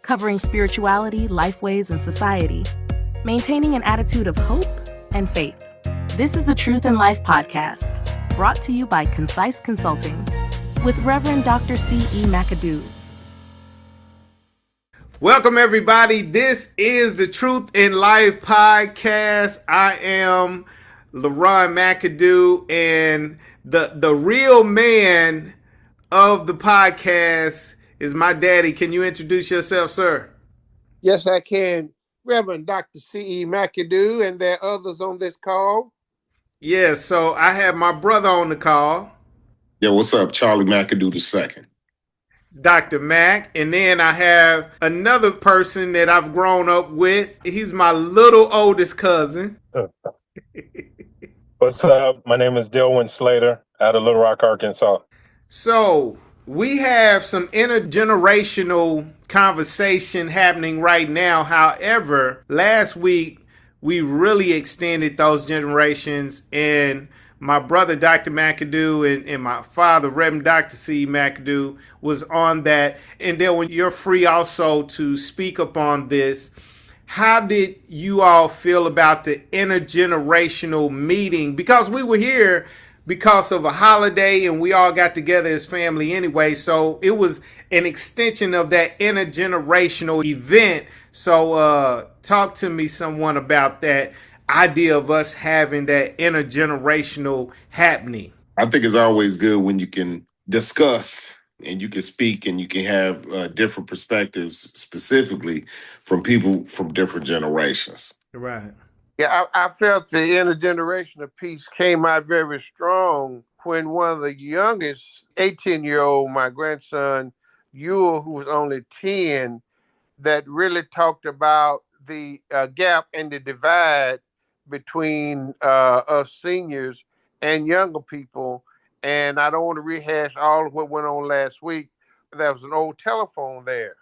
covering spirituality, lifeways, and society, maintaining an attitude of hope and faith. This is the Truth and Life podcast, brought to you by Concise Consulting with Reverend Dr. C.E. McAdoo. Welcome, everybody. This is the Truth and Life podcast. I am Leron McAdoo, and the real man of the podcast is my daddy. Can you introduce yourself, sir? Yes, I can. Reverend Dr. C.E. McAdoo, and there are others on this call. Yes, so I have my brother on the call. Yeah, what's up? Charlie McAdoo II. Dr. Mac. And then I have another person that I've grown up with. He's my little oldest cousin. What's up? My name is Delwyn Slater out of Little Rock, Arkansas. So we have some intergenerational conversation happening right now. However, last week we really extended those generations, and my brother Dr. McAdoo and my father Reverend Dr. C. McAdoo was on that. And then when you're free also to speak upon this, how did you all feel about the intergenerational meeting? Because we were here because of a holiday and we all got together as family anyway. So it was an extension of that intergenerational event. So talk to me someone about that idea of us having that intergenerational happening. I think it's always good when you can discuss and you can speak and you can have different perspectives, specifically from people from different generations. Right. Yeah, I felt the intergenerational piece came out very strong when one of the youngest, 18-year-old, my grandson, Yule, who was only 10, that really talked about the gap and the divide between us seniors and younger people. And I don't want to rehash all of what went on last week. There was an old telephone there.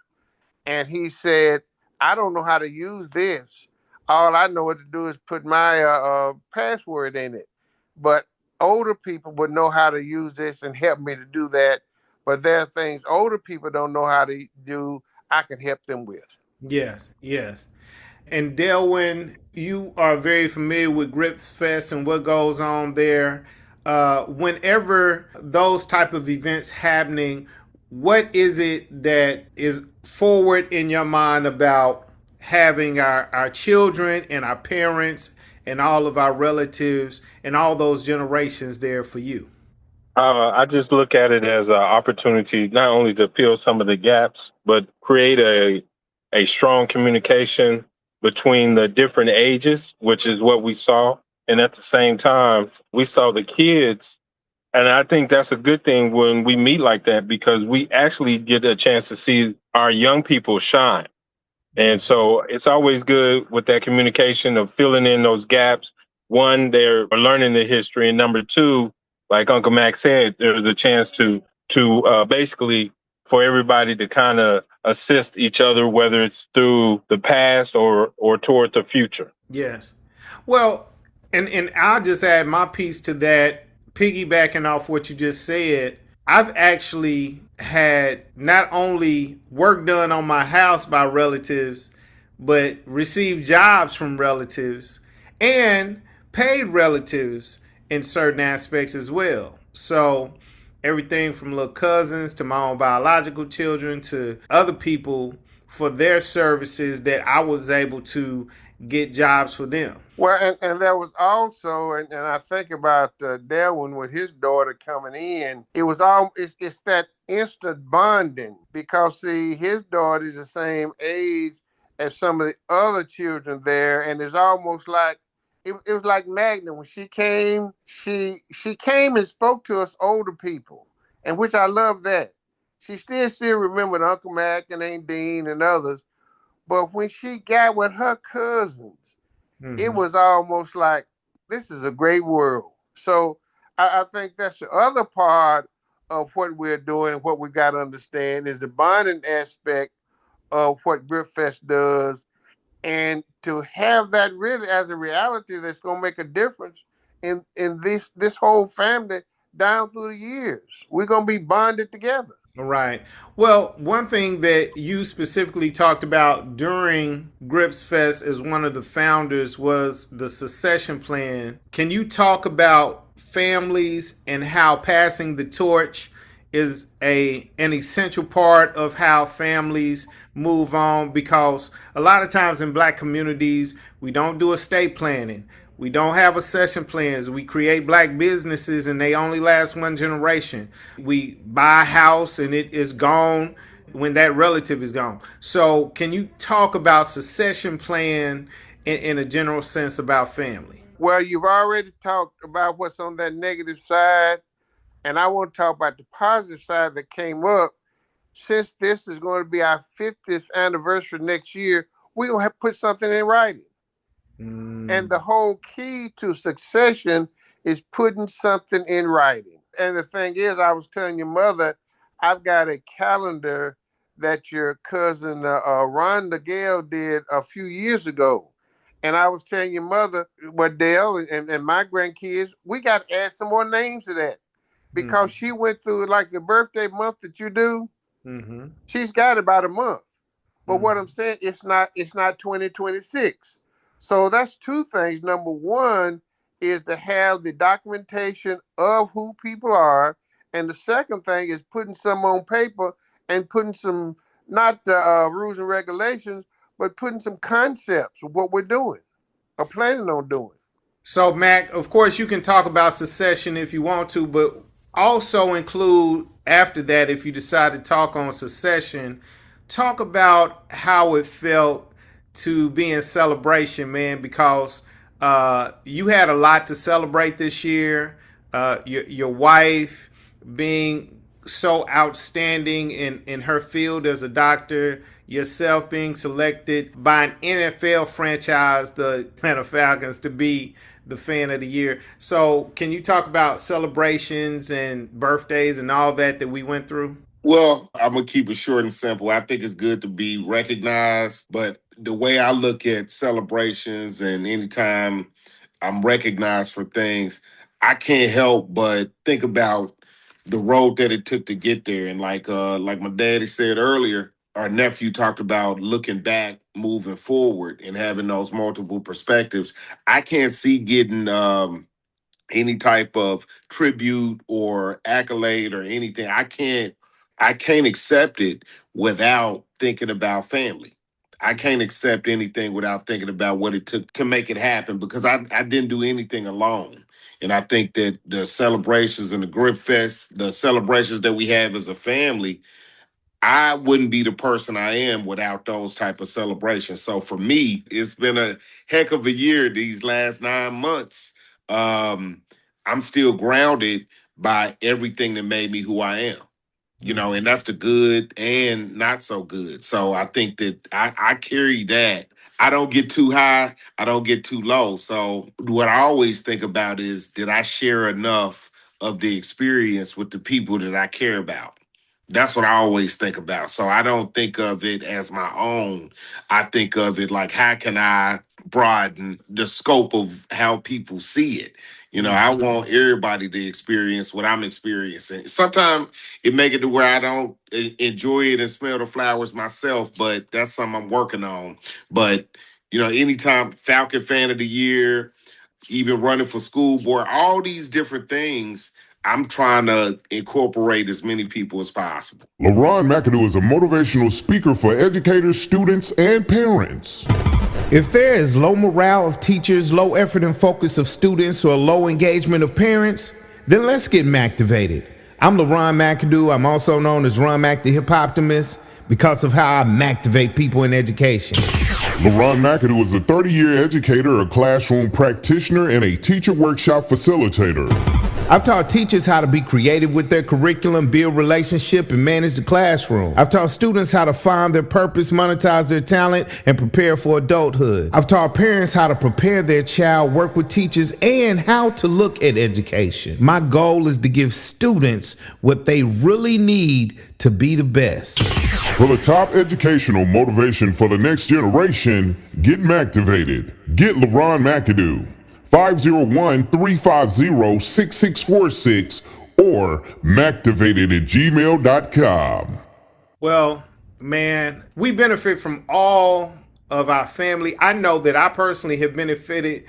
And he said, I don't know how to use this. All I know what to do is put my password in it. But older people would know how to use this and help me to do that. But there are things older people don't know how to do, I can help them with. Yes, yes. And Delwyn, you are very familiar with Grips Fest and what goes on there. Whenever those type of events happening, what is it that is forward in your mind about having our children and our parents and all of our relatives and all those generations there for you? I just look at it as an opportunity not only to fill some of the gaps, but create a strong communication between the different ages, which is what we saw. And at the same time, we saw the kids. And I think that's a good thing when we meet like that, because we actually get a chance to see our young people shine. And so it's always good with that communication of filling in those gaps. One, they're learning the history. And number two, like Uncle Mac said, there's a chance to basically for everybody to kind of assist each other, whether it's through the past or toward the future. Yes. Well, and I'll just add my piece to that, piggybacking off what you just said. I've actually had not only work done on my house by relatives, but received jobs from relatives and paid relatives in certain aspects as well. So everything from little cousins to my own biological children to other people for their services that I was able to get jobs for them. Well, and there was also, and I think about Delwyn with his daughter coming in, it was it's that instant bonding, because see, his daughter is the same age as some of the other children there, and it's almost like it was like Magna. When she came, she came and spoke to us older people, and which I love that. She still remembered Uncle Mac and Aunt Dean and others, but when she got with her cousins, it was almost like, this is a great world. So I think that's the other part of what we're doing and what we got to understand is the bonding aspect of what GripFest does, and to have that really as a reality that's going to make a difference in this whole family down through the years. We're going to be bonded together. Right. Well, one thing that you specifically talked about during Grips Fest as one of the founders was the succession plan. Can you talk about families and how passing the torch is an essential part of how families move on? Because a lot of times in black communities, we don't do estate planning. We don't have accession plans. We create black businesses and they only last one generation. We buy a house and it is gone when that relative is gone. So, can you talk about succession plan in a general sense about family? Well, you've already talked about what's on that negative side, and I want to talk about the positive side that came up. Since this is going to be our 50th anniversary next year, we're going to have to put something in writing. And the whole key to succession is putting something in writing. And the thing is, I was telling your mother, I've got a calendar that your cousin Rhonda Gale did a few years ago. And I was telling your mother, well, Dale and my grandkids, we got to add some more names to that. Because she went through like the birthday month that you do. She's got about a month. But what I'm saying, it's not 2026. So that's two things. Number one is to have the documentation of who people are. And the second thing is putting some on paper and putting some, not rules and regulations, but putting some concepts of what we're doing or planning on doing. So, Mac, of course, you can talk about succession if you want to, but also include after that, if you decide to talk on succession, talk about how it felt to be in celebration, man, because you had a lot to celebrate this year. Your wife being so outstanding in her field as a doctor, yourself being selected by an NFL franchise, the Atlanta Falcons, to be the fan of the year. So can you talk about celebrations and birthdays and all that we went through? Well, I'm going to keep it short and simple. I think it's good to be recognized, but the way I look at celebrations and anytime I'm recognized for things, I can't help but think about the road that it took to get there. And like my daddy said earlier, our nephew talked about looking back, moving forward, and having those multiple perspectives. I can't see getting any type of tribute or accolade or anything. I can't accept it without thinking about family. I can't accept anything without thinking about what it took to make it happen because I didn't do anything alone. And I think that the celebrations and the Grip Fest, the celebrations that we have as a family, I wouldn't be the person I am without those type of celebrations. So for me, it's been a heck of a year these last 9 months. I'm still grounded by everything that made me who I am. And that's the good and not so good. So I think that I carry that. I don't get too high. I don't get too low. So what I always think about is, did I share enough of the experience with the people that I care about? That's what I always think about. So I don't think of it as my own. I think of it like, how can I broaden the scope of how people see it? I want everybody to experience what I'm experiencing. Sometimes it make it to where I don't enjoy it and smell the flowers myself, but that's something I'm working on. But, anytime Falcon Fan of the Year, even running for school board, all these different things, I'm trying to incorporate as many people as possible. Leron McAdoo is a motivational speaker for educators, students, and parents. If there is low morale of teachers, low effort and focus of students, or low engagement of parents, then let's get Mactivated. I'm Leron McAdoo. I'm also known as Ron Mac the Hip Optimist because of how I Mactivate people in education. Leron McAdoo is a 30-year educator, a classroom practitioner, and a teacher workshop facilitator. I've taught teachers how to be creative with their curriculum, build relationship, and manage the classroom. I've taught students how to find their purpose, monetize their talent, and prepare for adulthood. I've taught parents how to prepare their child, work with teachers, and how to look at education. My goal is to give students what they really need to be the best. For the top educational motivation for the next generation, get Mactivated. Get Leron McAdoo. 501-350-6646 or mactivated@gmail.com. Well, man, we benefit from all of our family. I know that I personally have benefited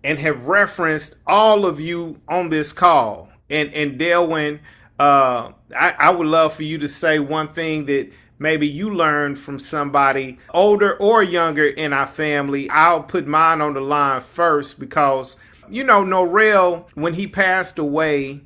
and have referenced all of you on this call. And Delwyn, I would love for you to say one thing that maybe you learned from somebody older or younger in our family. I'll put mine on the line first because, Norrell, when he passed away,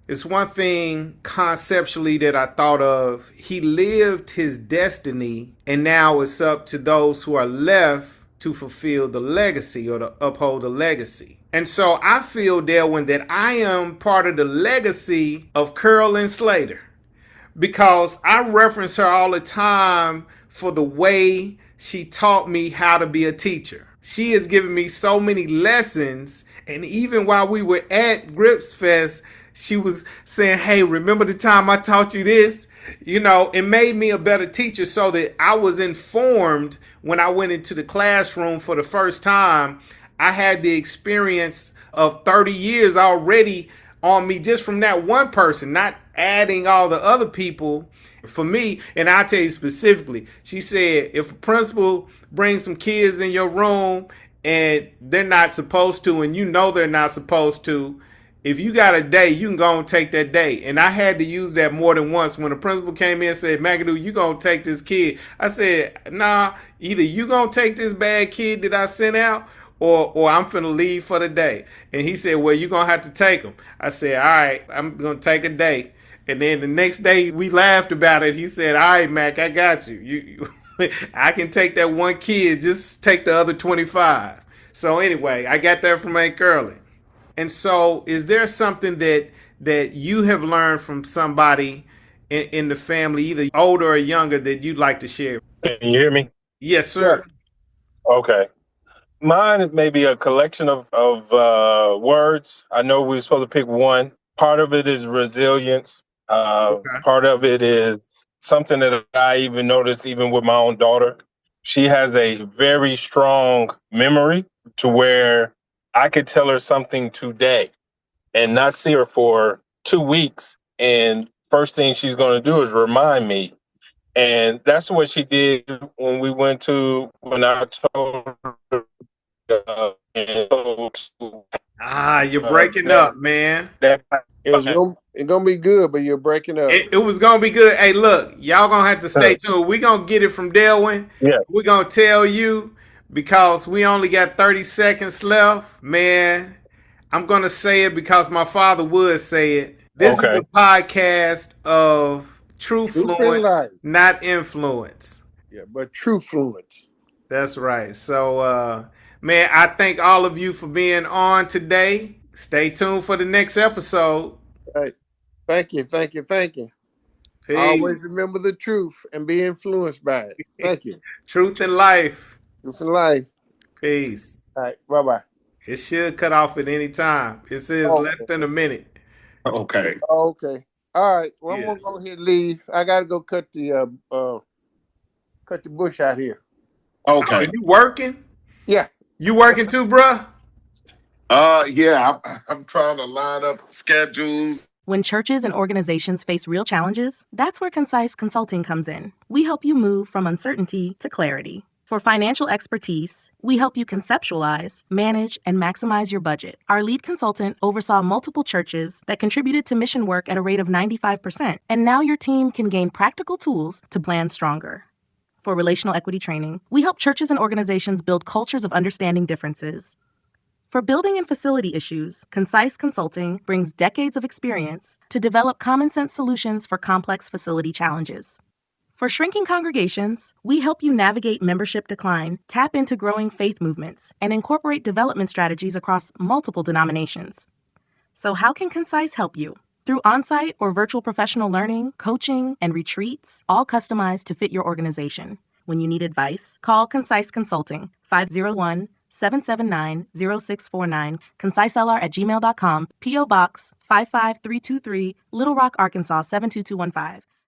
it's one thing conceptually that I thought of. He lived his destiny, and now it's up to those who are left to fulfill the legacy or to uphold the legacy. And so I feel, Delwyn, that I am part of the legacy of Carolyn Slater because I reference her all the time for the way she taught me how to be a teacher. She has given me so many lessons, and even while we were at Grips Fest, she was saying, hey, remember the time I taught you this? It made me a better teacher so that I was informed when I went into the classroom for the first time. I had the experience of 30 years already on me just from that one person, not adding all the other people for me. And I'll tell you specifically, she said, if a principal brings some kids in your room and they're not supposed to, and they're not supposed to, if you got a day, you can go and take that day. And I had to use that more than once. When the principal came in and said, McAdoo, you going to take this kid. I said, nah, either you going to take this bad kid that I sent out or I'm finna leave for the day. And he said, well, you're going to have to take him. I said, all right, I'm going to take a day. And then the next day we laughed about it. He said, all right, Mac, I got you. I can take that one kid. Just take the other 25. So anyway, I got that from Aunt Curly. And so, is there something that you have learned from somebody in the family, either older or younger, that you'd like to share? Can you hear me? Yes, sir. Okay. Mine may be a collection of words. I know we were supposed to pick one. Part of it is resilience. Okay. Part of it is something that I even noticed even with my own daughter. She has a very strong memory to where I could tell her something today and not see her for 2 weeks. And first thing she's going to do is remind me. And that's what she did when I told her. You're breaking up, man. It's gonna be good, but you're breaking up. It was gonna be good. Hey, look, y'all gonna have to stay tuned. We gonna get it from Delwyn. Yeah. We're gonna tell you because we only got 30 seconds left. Man, I'm gonna say it because my father would say it. This is a podcast of truthfluence, not influence. Yeah, but truthfluence. That's right. So, man, I thank all of you for being on today. Stay tuned for the next episode. Right. Thank you. Peace. Always remember the truth and be influenced by it. Thank you. Truth and life. Truth and life. Peace. All right. Bye-bye. It should cut off at any time. It says less than a minute. Okay. Okay. All right. Well, I'm gonna go ahead and leave. I gotta go cut the bush out here. Okay. You working? Yeah. You working too, bruh? Yeah, I'm trying to line up schedules. When churches and organizations face real challenges, that's where Concise Consulting comes in. We help you move from uncertainty to clarity. For financial expertise, we help you conceptualize, manage, and maximize your budget. Our lead consultant oversaw multiple churches that contributed to mission work at a rate of 95%, and now your team can gain practical tools to plan stronger. For relational equity training, we help churches and organizations build cultures of understanding differences. For building and facility issues, Concise Consulting brings decades of experience to develop common sense solutions for complex facility challenges. For shrinking congregations, we help you navigate membership decline, tap into growing faith movements, and incorporate development strategies across multiple denominations. So how can Concise help you? Through on-site or virtual professional learning, coaching, and retreats, all customized to fit your organization. When you need advice, call Concise Consulting, 501-779-0649, conciselr@gmail.com, P.O. Box 55323, Little Rock, Arkansas 72215.